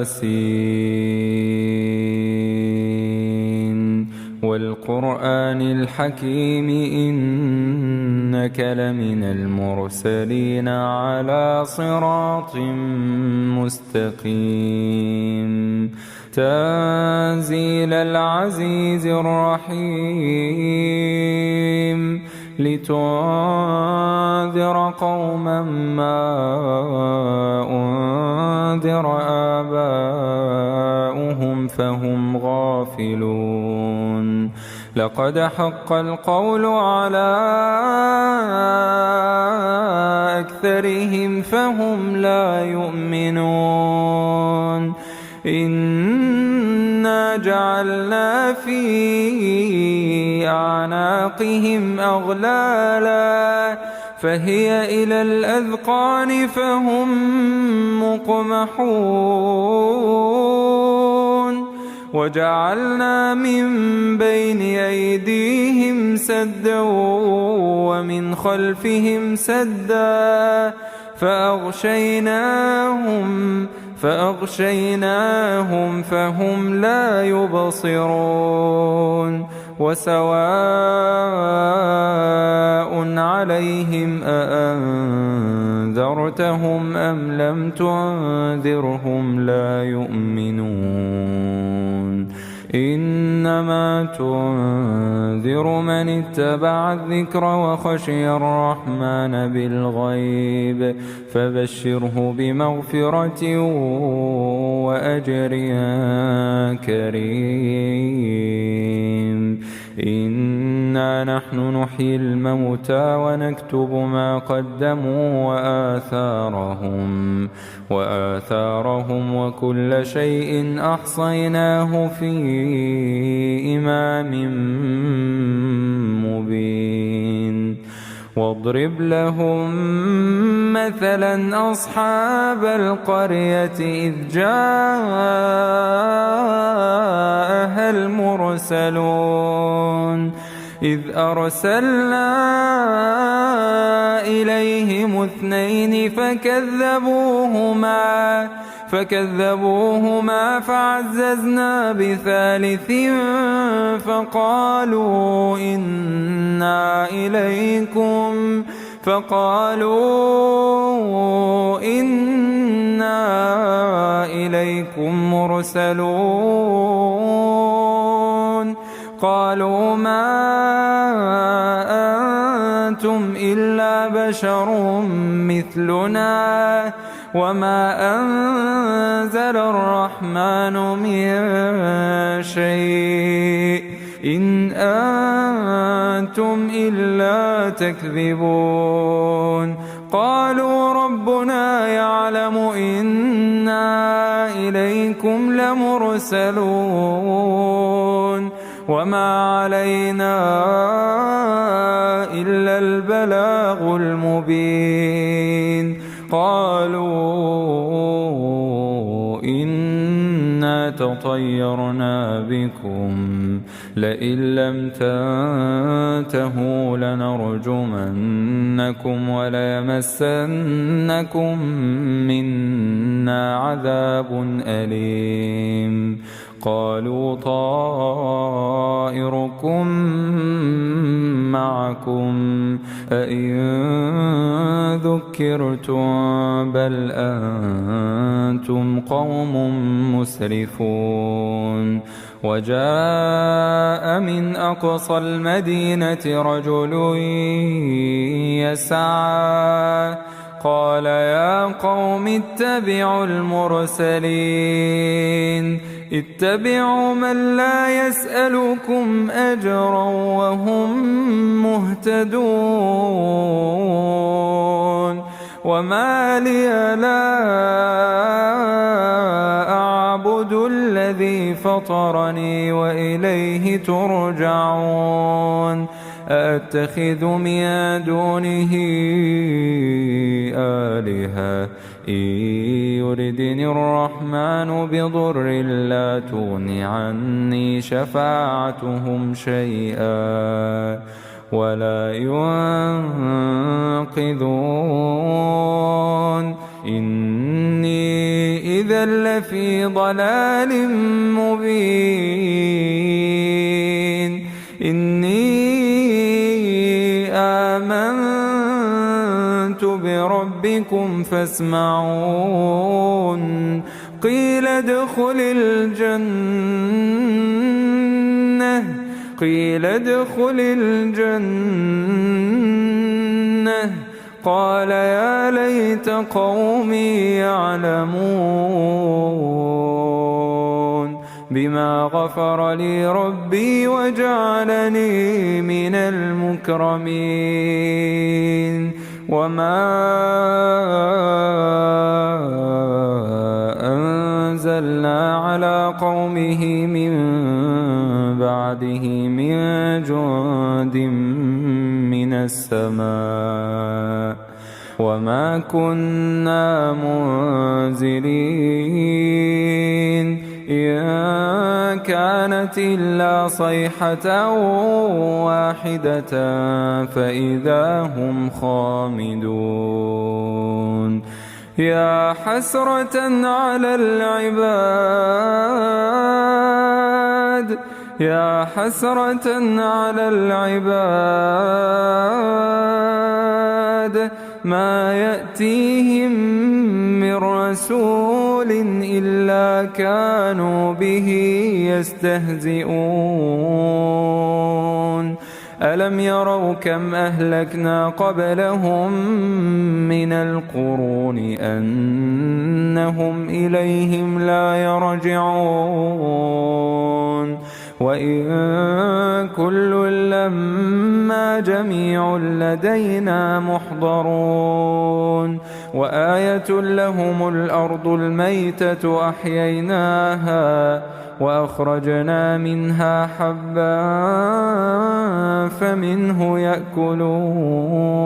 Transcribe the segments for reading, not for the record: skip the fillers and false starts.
ياسين والقرآن الحكيم إنك لمن المرسلين على صراط مستقيم تنزيل العزيز الرحيم لتنذر قوما ما أنذر آباؤهم فهم غافلون لقد حق القول على أكثرهم فهم لا يؤمنون إنا جعلنا في أعناقهم أغلالا فهي إلى الأذقان فهم مقمحون وجعلنا من بين أيديهم سدا ومن خلفهم سدا فأغشيناهم فهم لا يبصرون وسواء عليهم أأنذرتهم أم لم تنذرهم لا يؤمنون إنما تنذر من اتبع الذكر وخشي الرحمن بالغيب فبشره بمغفرة وأجر كريم إنا نحن نحيي الموتى ونكتب ما قدموا وآثارهم وكل شيء أحصيناه في إمام مبين واضرب لهم مثلا أصحاب القرية إذ جاءها المرسلون إذ أرسلنا إليهم 2 فكذبوهما فعززنا ب3 فقالوا إنا إليكم مرسلون قالوا ما أنتم إلا بشر مثلنا وما أنزل الرحمن من شيء إن أنتم إلا تكذبون قالوا ربنا يعلم إنا إليكم لمرسلون وما علينا إلا البلاغ المبين قالوا إنا تطيرنا بكم لئن لم تنتهوا لنرجمنكم وليمسنكم منا عذاب أليم قالوا طائركم معكم أئن ذكرتم بل أنتم قوم مسرفون وجاء من أقصى المدينة رجل يسعى قال يا قوم اتبعوا المرسلين اتبعوا من لا يسألكم أجرا وهم مهتدون وما لي لا أعبد الذي فطرني وإليه ترجعون أأتخذ من دونه آلهة إن يردني الرحمن بضر لا تغن عني شفاعتهم شيئا ولا ينقذون إني إذا لفي ضلال مبين إني آمنت بربكم فاسمعون قيل ادخل الجنة قال يا ليت قومي يعلمون بما غفر لي ربي وجعلني من المكرمين وما أنزلنا على قومه من بعده من جند من السماء وما كنا منزلين إن كانت إلا صيحة واحدة فإذا هم خامدون يا حسرة على العباد ما يأتيهم من رسول إلا كانوا به يستهزئون ألم يروا كم أهلكنا قبلهم من القرون أنهم إليهم لا يرجعون وإن كل لما جميع لدينا محضرون وآية لهم الأرض الميتة أحييناها وأخرجنا منها حبا فمنه يأكلون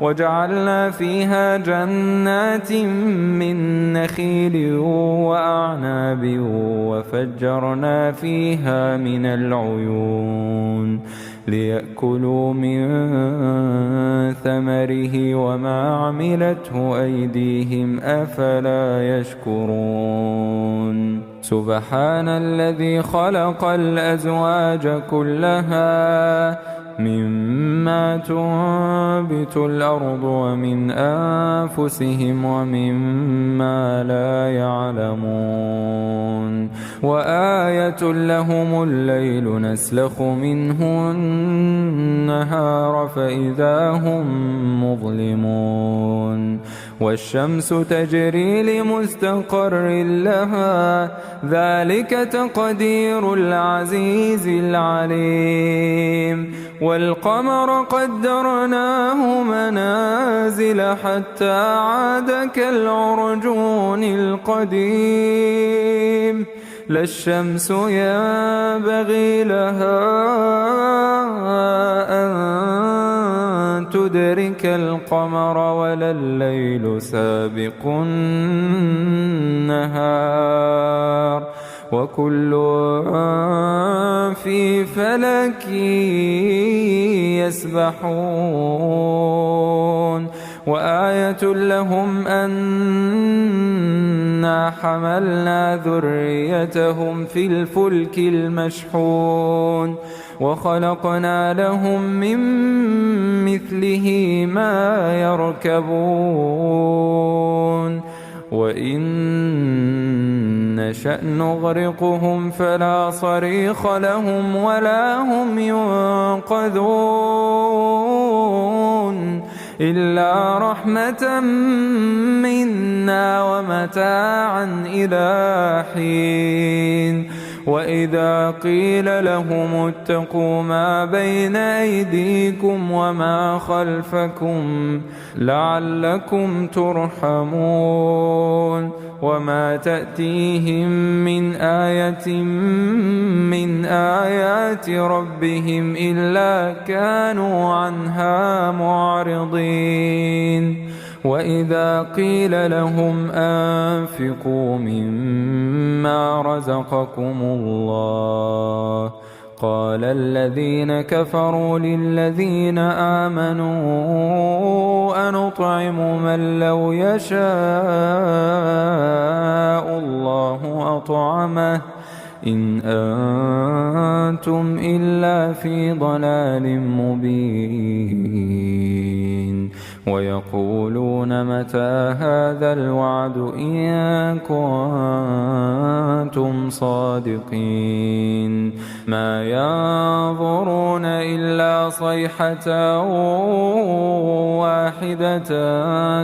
وجعلنا فيها جنات من نخيل وأعناب وفجرنا فيها من العيون ليأكلوا من ثمره وما عملته أيديهم أفلا يشكرون سبحان الذي خلق الأزواج كلها مما تنبت الأرض ومن أنفسهم ومما لا يعلمون وآية لهم الليل نسلخ منه النهار فإذا هم مظلمون والشمس تجري لمستقر لها ذلك تقدير العزيز العليم والقمر قدرناه منازل حتى عاد كالعرجون القديم لا الشمس ينبغي لها أن تدرك القمر ولا الليل سابق النهار وكل في فلك يسبحون وآية لهم أنا حملنا ذريتهم في الفلك المشحون وخلقنا لهم من مثله ما يركبون وإن نشأ نغرقهم فلا صريخ لهم ولا هم ينقذون إلا رحمة منا ومتاعا إلى حين وإذا قيل لهم اتقوا ما بين أيديكم وما خلفكم لعلكم ترحمون وما تأتيهم من آية من آيات ربهم إلا كانوا عنها معرضين وإذا قيل لهم أنفقوا مما رزقكم الله قال الذين كفروا للذين آمنوا أنطعم من لو يشاء الله أطعمه إن أنتم إلا في ضلال مبين ويقولون متى هذا الوعد إن كنتم صادقين ما ينظرون إلا صيحة واحدة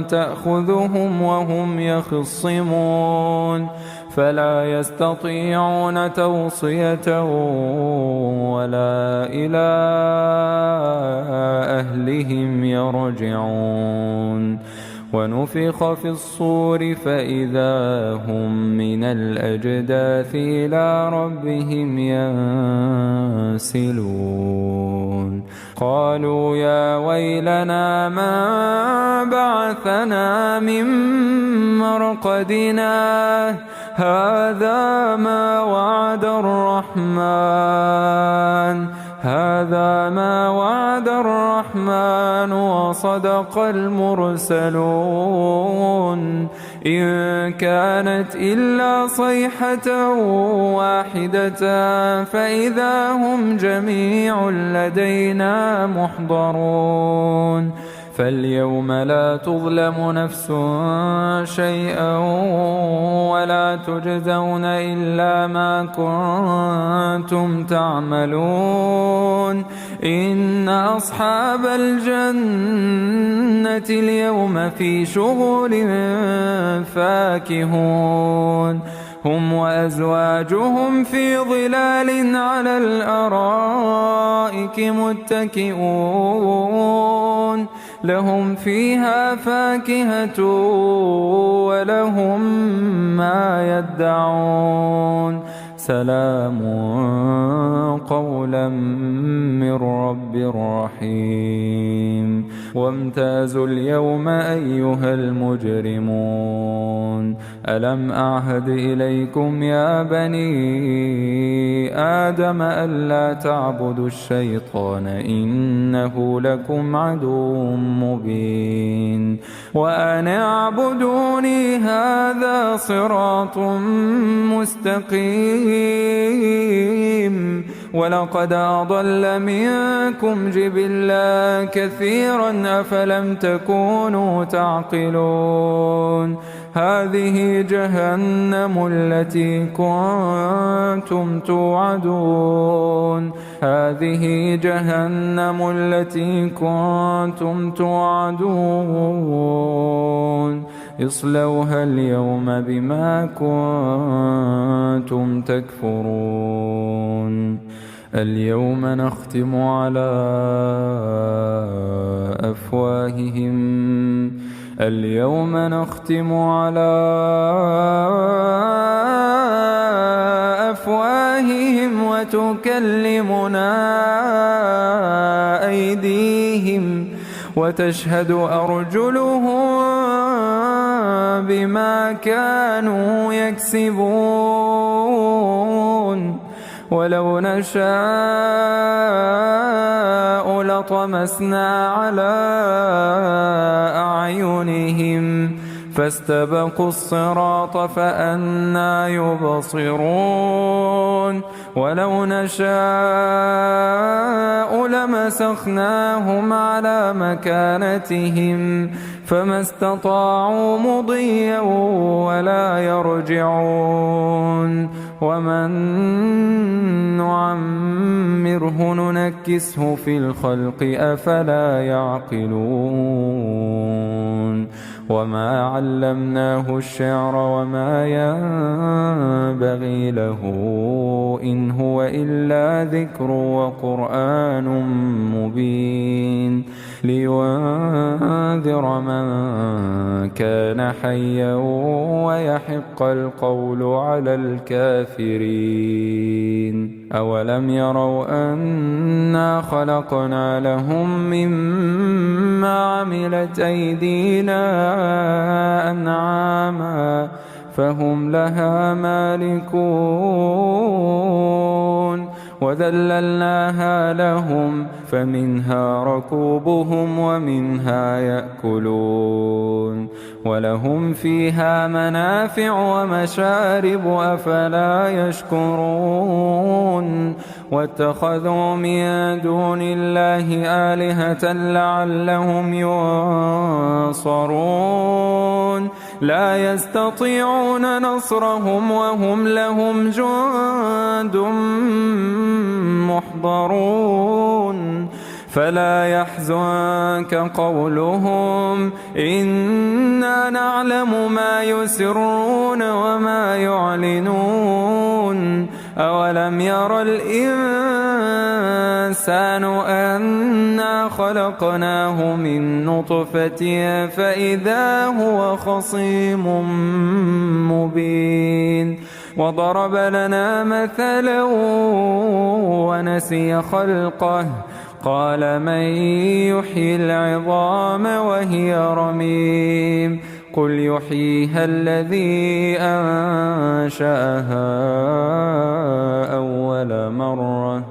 تأخذهم وهم يخصمون فلا يستطيعون توصية ولا إلى أهلهم يرجعون ونفخ في الصور فإذا هم من الأجداث إلى ربهم ينسلون قالوا يا ويلنا ما بعثنا من مرقدنا هذا ما وعد الرحمن وصدق المرسلون إن كانت إلا صيحة واحدة فإذا هم جميع لدينا محضرون فاليوم لا تظلم نفس شيئا ولا تجزون إلا ما كنتم تعملون إن أصحاب الجنة اليوم في شغل فاكهون هم وأزواجهم في ظلال على الأرائك متكئون لهم فيها فاكهة ولهم ما يدعون سلام قولا من رب رحيم وامتازوا اليوم أيها المجرمون ألم أعهد إليكم يا بني آدم ألا تعبدوا الشيطان إنه لكم عدو مبين وأن اعبدوني هذا صراط مستقيم ولقد أضل منكم جبلا كثيرا أفلم تكونوا تعقلون هذه جهنم التي كنتم توعدون هذه جهنم التي كنتم توعدون اصلوها اليوم بما كنتم تكفرون اليوم نختم على أفواههم وتكلمنا أيديهم وتشهد أرجلهم بما كانوا يكسبون ولو نشاء لطمسنا على أعينهم فاستبقوا الصراط فأنى يبصرون ولو نشاء لمسخناهم على مكانتهم فما استطاعوا مضيا ولا يرجعون ومن نعمره ننكسه في الخلق أفلا يعقلون وما علمناه الشعر وما ينبغي له إن هو إلا ذكر وقرآن مبين لينذر من كان حيا ويحق القول على الكافرين أولم يروا أنا خلقنا لهم مما عملت أيدينا أنعاما فهم لها مالكون وذللناها لهم فمنها ركوبهم ومنها يأكلون ولهم فيها منافع ومشارب أفلا يشكرون واتخذوا من دون الله آلهة لعلهم ينصرون لا يستطيعون نصرهم وهم لهم جند محضرون فلا يحزنك قولهم إنا نعلم ما يسرون وما يعلنون أولم ير الإنسان أنا خلقناه من نطفة فإذا هو خصيم مبين وضرب لنا مثلا ونسي خلقه قال من يحيي العظام وهي رميم قل يحييها الذي أنشأها أول مرة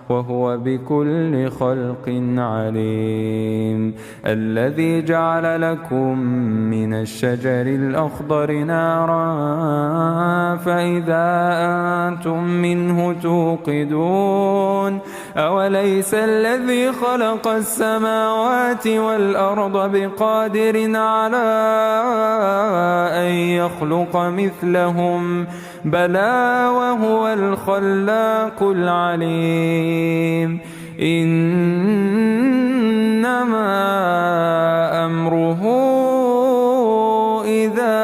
وهو بكل خلق عليم الذي جعل لكم من الشجر الأخضر نارا فإذا أنتم منه توقدون أوليس الذي خلق السماوات والأرض بقادر على أن يخلق مثلهم بلى وهو الخلاق العليم إنما أمره إذا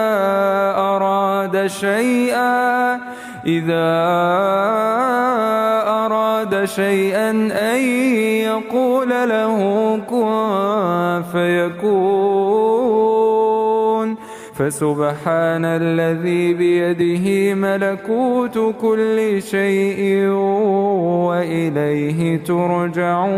أراد شيئا أن يقول له كن فيكون فسبحان الذي بيده ملكوت كل شيء وإليه ترجعون.